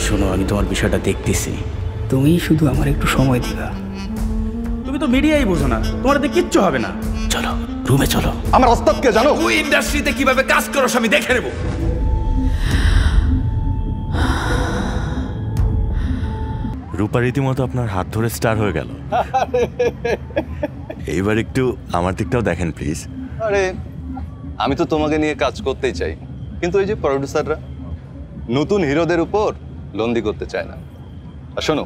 শোনো, আমি তোমার বিষয়টা দেখতেছি। তুমি শুধু আমার একটু সময় দিবা। তুমি তো মিডিয়াই বোঝো না, তোমার তো কিচ্ছু হবে না। চলো রুমে চলো। আমার ওস্তাদকে জানো? ওই ইন্ডাস্ট্রিতে কিভাবে কাজ করো আমি দেখে নেব। রূপা রীতিমতো আপনার হাত ধরে স্টার হয়ে গেল। এইবার একটু আমার দিকটাও দেখেন প্লিজ। আরে আমি তো তোমাকে নিয়ে কাজ করতেই চাই, কিন্তু এই যে প্রডিউসাররা নতুন হিরোদের উপর লন্দি করতে চায় না। আর শোনো,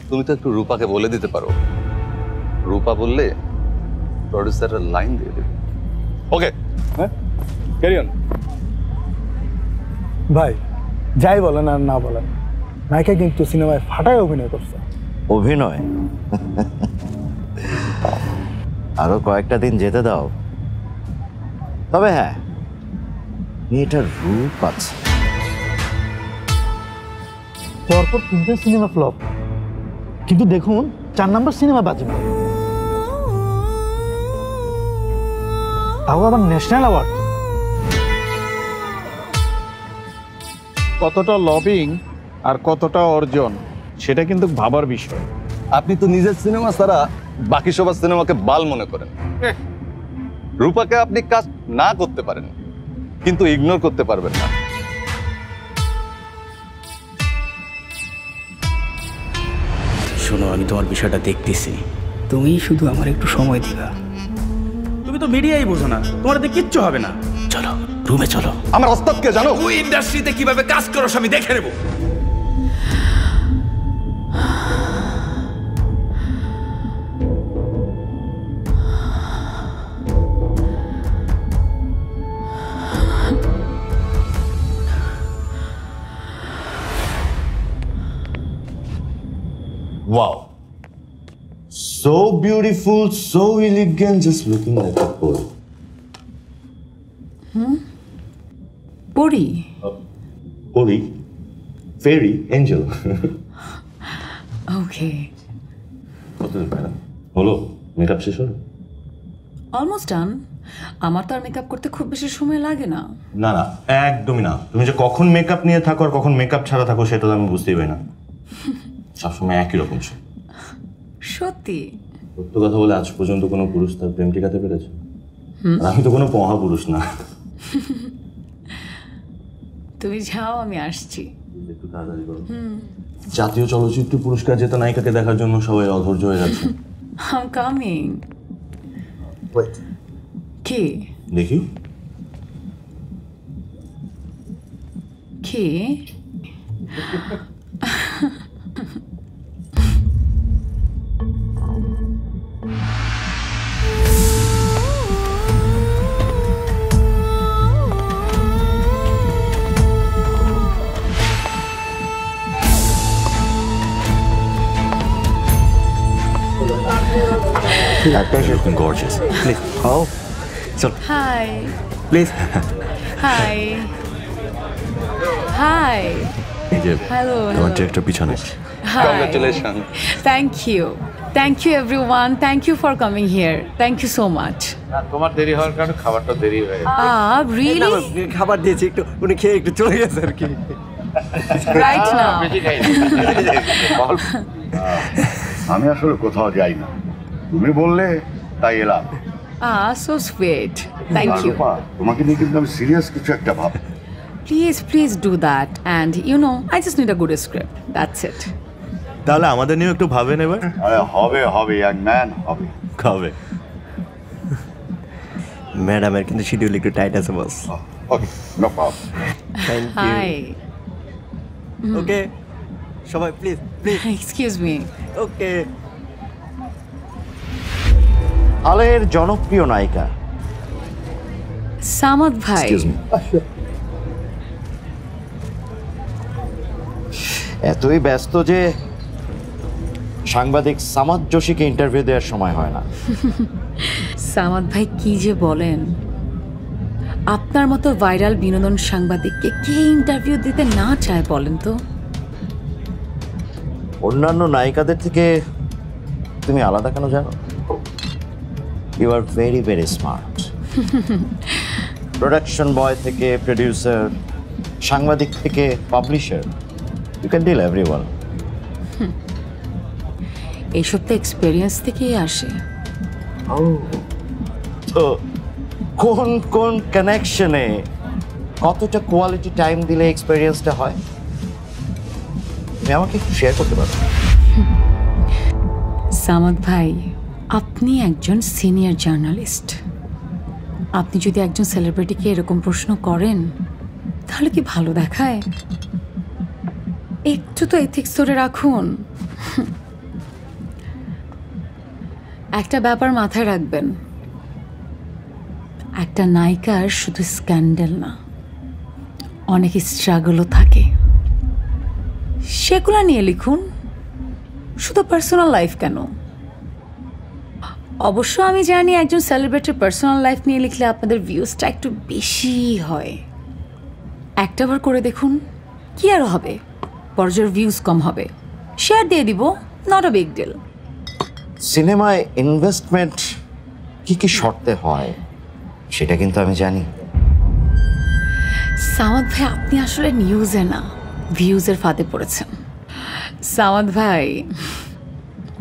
তুমি তো একটু রূপাকে বলে দিতে পারো, রূপা বললে প্রডিউসাররা লাইন দিয়ে দেবে। ওকে, হ্যাঁ, ক্যারি অন। ভাই যাই বলেন আর না বলেন, নায়িকা কিন্তু সিনেমায় ফাটায় অভিনয় করছে। অভিনয়? আরো কয়েকটা দিন যেতে দাও। তবে হ্যাঁ, মেয়েটার রূপ আছে। পরপর 3টে সিনেমা ফ্লপ, কিন্তু দেখুন 4 নম্বর সিনেমা বাজে, তাও আবার ন্যাশনাল অ্যাওয়ার্ড। কতটা লবিং আর কতটা অর্জন সেটা কিন্তু ভাবার বিষয়। আপনি তো নিজের সিনেমা ছাড়া বাকি সবার সিনেমাকে বাল মনে করেন। রূপাকে আপনি কাজ না করতে পারেন, কিন্তু ইগনোর করতে পারবেন না। শোনো, আমি তোমার বিষয়টা দেখতেছি। তুমি শুধু আমার একটু সময় দিবা। তুমি তো মিডিয়াই বোঝো না, তোমার তো কিচ্ছু হবে না। চলো রুমে চলো। আমার ওস্তাদকে জানো? ওই ইন্ডাস্ট্রিতে কিভাবে কাজ করো আমি দেখে নেব। Wow. So beautiful, so elegant, just looking like a pori. Pori? Pori? Fairy? Angel? Okay. কতদিন ম্যাডাম হলো মেকআপ শেষ হলো? Almost done. আমার তো আর মেকআপ করতে খুব বেশি সময় লাগে না। না না, একদমই না। তুমি যে কখন মেকআপ নিয়ে থাকো আর কখন মেকআপ ছাড়া থাকো সেটা তো আমি বুঝতেই পারি না। সবসময় একই রকম। সত্যি? সত্য কথা বলে আজ পর্যন্ত কোনো পুরুষ তার প্রেম টিকাতে পেরেছে? আমি তো কোনো মহাপুরুষ না। তুমি যাও, আমি আসছি। একটু তাড়াতাড়ি করো। জাতীয় চলচ্চিত্র পুরস্কার জেতা নায়িকাকে দেখার জন্য সবাই অধৈর্য হয়ে যাচ্ছে। I'm coming. Wait. কি? দেখি। কি? Looking gorgeous. Please. Oh. So. Hi. Please. Hi. Hi. Hello. তোমার ডিরেক্টর পিছনে। Hi. Congratulations. Thank you. Thank you everyone. Thank you for coming here. Thank you so much. তোমার দেরি হওয়ার কারণে খাবারটা দেরি হয়ে গেছে। Really? খাবার দিয়েছি, একটু উনি খেয়ে একটু চলে গেছে আর কি। Right now. আমি আসলে কোথাও যাই না, তুমি বললে তাই এলাম। So sweet. Thank you. তোমাকে নিয়ে কিন্তু আমি সিরিয়াস কিছু একটা ভাব। Please do that. And you know, I just need a good script. That's it. তাহলে আমাদের নিয়েও একটু ভাবেন এবার। আরে হবে ইয়াং ম্যান, হবে। কবে? ম্যাডামের কিন্তু শিডিউল একটু টাইট আছে boss. Okay, no problem. Thank you. Hi. Okay সবাই প্লিজ। Excuse me. ওকে। হালের জনপ্রিয় নায়িকা Samad bhai. এতই ব্যস্ত যে সাংবাদিক সামাদ যোশীকে ইন্টারভিউ দেওয়ার সময় হয় না। সামাদ ভাই কি যে বলেন, আপনার মতো ভাইরাল বিনোদন সাংবাদিককে কে ইন্টারভিউ দিতে না চায় বলেন তো? অন্যান্য নায়িকাদের থেকে তুমি আলাদা কেন জানো? You are very very smart. Production boy থেকে প্রডিউসার, সাংবাদিক থেকে publisher, you can deal everyone. এইসব তো এক্সপিরিয়েন্স থেকেই আসে। তো কোন কোন কানেকশনে কতটা কোয়ালিটি টাইম দিলে এক্সপিরিয়েন্সটা হয়, তুমি আমাকে একটু শেয়ার করতে পারো? সামাদ ভাই, আপনি একজন সিনিয়র জার্নালিস্ট। আপনি যদি একজন সেলিব্রিটিকে এরকম প্রশ্ন করেন তাহলে কি ভালো দেখায়? একটু তো এথিক্স ধরে রাখুন। একটা ব্যাপার মাথায় রাখবেন, একটা নায়িকার শুধু স্ক্যান্ডাল না, অনেক স্ট্রাগলও থাকে। সেগুলো নিয়ে লিখুন, শুধু পার্সোনাল লাইফ কেন। অবশ্য আমি জানি একজন সেলিব্রিটির পার্সোনাল লাইফ নিয়ে লিখলে আপনাদের ভিউজটা একটু বেশি হয়। একটাবার করে দেখুন, কি আর হবে, পর্যার ভিউজ কম হবে, শেয়ার দিয়ে দিব, নট আ বিগ ডিল। সিনেমায় ইনভেস্টমেন্ট কি কি শর্তে হয় সেটা কিন্তু আমি জানি। সামাদ ভাই, আপনি আসলে নিউজে না ভিউজের ফাঁদে পড়েছেন। সামাদ ভাই,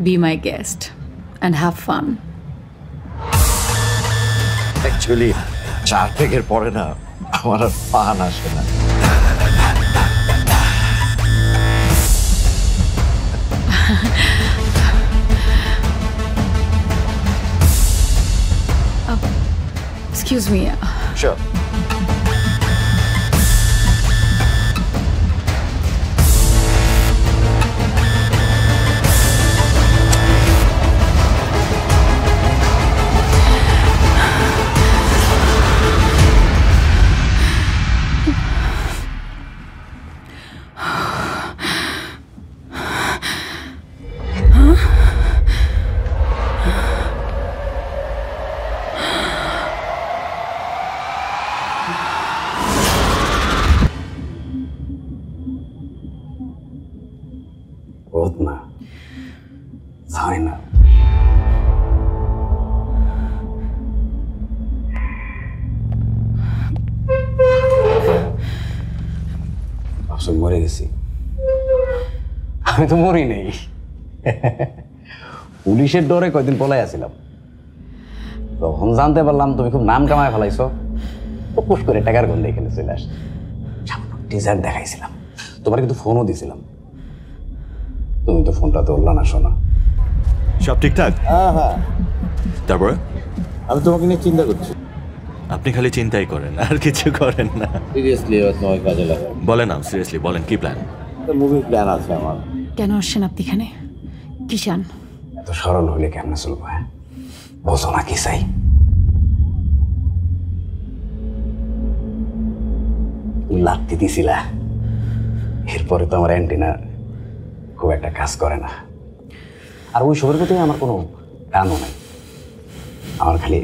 B my guest and have fun. Actually 4 পেগের পরে না আমার আর পান আসে না। Excuse me. Sure. না, যায় না। আসলে মরে গেছি। আমি তো মরি নেই, পুলিশের ডরে কয়দিন পলাই আসছিলাম। তখন জানতে পারলাম তুমি খুব নাম কামায় ফেলাইছো, পুশ করে টাকার গন্ধে এখানে চলে আসছে। টিজার দেখাইছিলাম, তোমার কিন্তু ফোনও দিছিলাম, তুমি তো ফোনটা ধরলা না। শোনা, সব ঠিকঠাক? হ্যাঁ। তারপরে আমি তোমাকে নিয়ে চিন্তা করছি। আপনি খালি চিন্তাই করেন, আর কিছু করেন না। সিরিয়াসলি তোমার কাজে লাগা। বলেন না, সিরিয়াসলি বলেন, কি প্ল্যান? মুভির প্ল্যান আছে আমার। কেন আসছেন আপনি এখানে? কি চান? এত সরল হলে কেমনে চলবো? হ্যাঁ, বোঝো না কি চাই? লাত্তি দিছিলা, এরপরে তো আমার অ্যান্টিনা খুব একটা কাজ করে না। আর ওই সবের প্রতি আমার কোনো টানও নাই, আমার খালি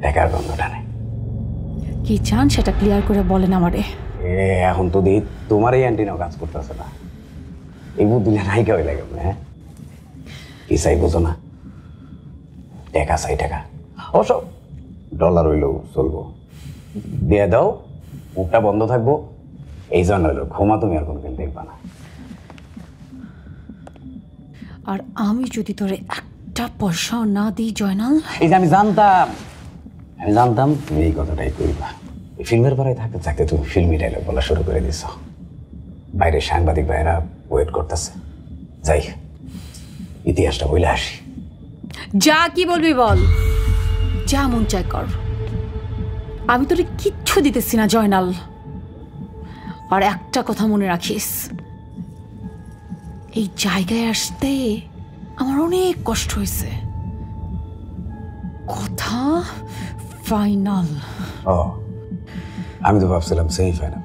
টাকার গন্ধটা নেই। কি চান সেটা ক্লিয়ার করে বলেন আমারে। এখন তো দিই তোমার এই অ্যান্টিনাও কাজ করতেছে না, এই বুদ্ধিলে নায়িকা হয়ে লাগে। হ্যাঁ, কি চাই বোঝো না? টাকা চাই, টাকা। অবশ্য ডলার হইলেও চলবো, দিয়ে দাও, মুখটা বন্ধ থাকবো। এই জন্য হইলো ক্ষমা, তুমি আর কোনোদিন দেখবা না। আর আমি যদি তোরে একটা পয়সাও না দিই জয়নাল। এই যে আমি জানতাম তুমি এই কথাটাই কইবা। ফিল্মের পরে থাকতে থাকতে তুমি ফিল্মি ডায়লগ বলা শুরু করে দিছ। বাইরে সাংবাদিক ভাইরা ওয়েট করতেছে। যাই, ইতিহাসটা বলে আসি। যা কি বলবি বল, যা মন চায় কর, আমি তোরে কিচ্ছু দিতেছি না জয়নাল। আর একটা কথা মনে রাখিস, এই জায়গায় আসতে আমার অনেক কষ্ট হয়েছে। কথা ফাইনাল। ও, আমি তো ভাবছিলাম সেই ফাইনাল।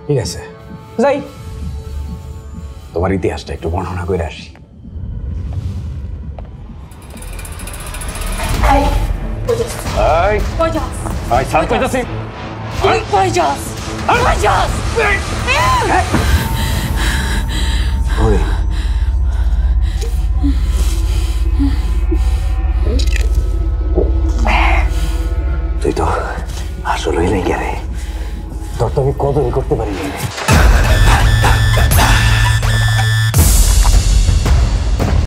ঠিক আছে, যাই, তোমার ইতিহাসটা একটু বর্ণনা করে আসি। তুই তো আসলেই লেগে রে। তোর তো আমি কদরই করতে পারি না